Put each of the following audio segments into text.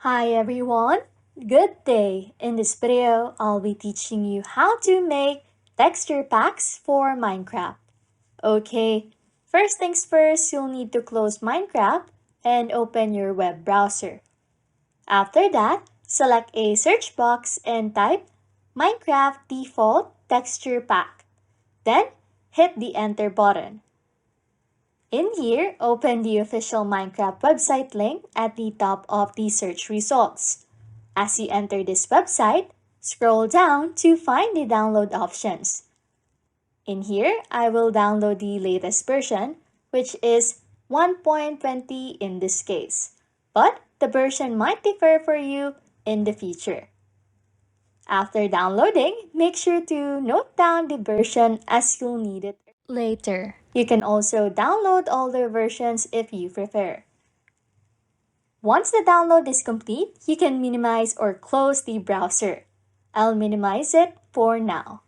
Hi everyone, good day. In this video, I'll be teaching you how to make texture packs for Minecraft. Okay, first things first, you'll need to close Minecraft and open your web browser. After that, select a search box and type Minecraft default texture pack. Then, hit the enter button. In here, open the official Minecraft website link at the top of the search results. As you enter this website, scroll down to find the download options. In here, I will download the latest version, which is 1.20 in this case, but the version might differ for you in the future. After downloading, make sure to note down the version as you'll need it later. You can also download older versions if you prefer. Once the download is complete, you can minimize or close the browser. I'll minimize it for now.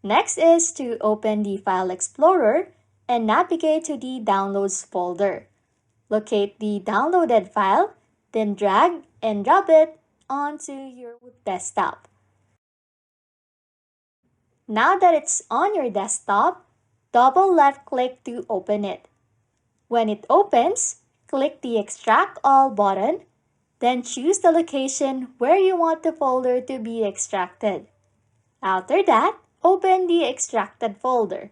Next is to open the File Explorer and navigate to the Downloads folder. Locate the downloaded file, then drag and drop it onto your desktop. Now that it's on your desktop, double left click to open it. When it opens, click the Extract All button, then choose the location where you want the folder to be extracted. After that, open the extracted folder.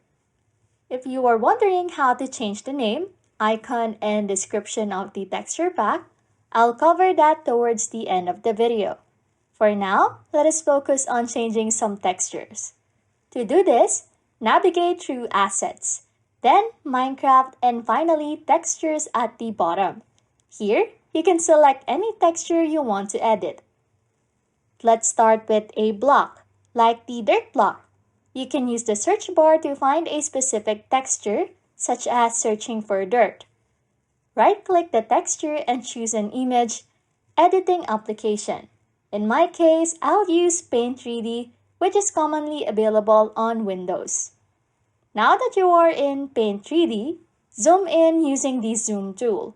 If you are wondering how to change the name, icon, and description of the texture pack, I'll cover that towards the end of the video. For now, let us focus on changing some textures. To do this, navigate through Assets, then Minecraft, and finally Textures at the bottom. Here, you can select any texture you want to edit. Let's start with a block, like the dirt block. You can use the search bar to find a specific texture, such as searching for dirt. Right-click the texture and choose an image editing application. In my case, I'll use Paint 3D, which is commonly available on Windows. Now that you are in Paint 3D, zoom in using the Zoom tool.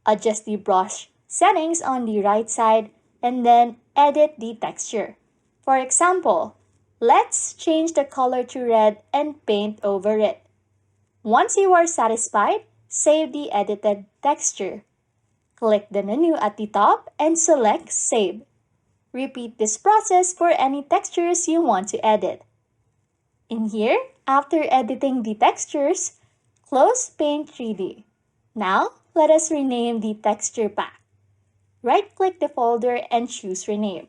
Adjust the brush settings on the right side and then edit the texture. For example, let's change the color to red and paint over it. Once you are satisfied, save the edited texture. Click the menu at the top and select Save. Repeat this process for any textures you want to edit. In here, after editing the textures, close Paint 3D. Now, let us rename the texture pack. Right-click the folder and choose Rename.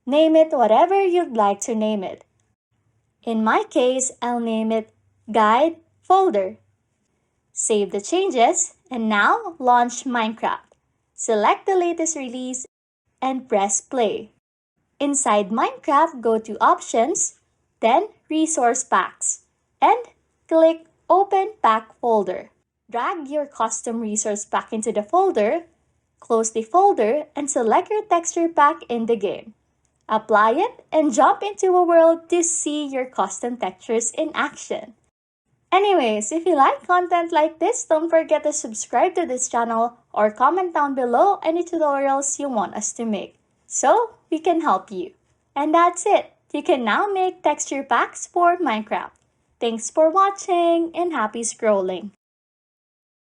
Name it whatever you'd like to name it. In my case, I'll name it Guide Folder. Save the changes, and now launch Minecraft. Select the latest release and press play. Inside Minecraft, go to Options, then Resource Packs, and click Open Pack Folder. Drag your custom resource pack into the folder, close the folder, and select your texture pack in the game. Apply it and jump into a world to see your custom textures in action. Anyways, if you like content like this, don't forget to subscribe to this channel or comment down below any tutorials you want us to make, so we can help you. And that's it. You can now make texture packs for Minecraft. Thanks for watching and happy scrolling.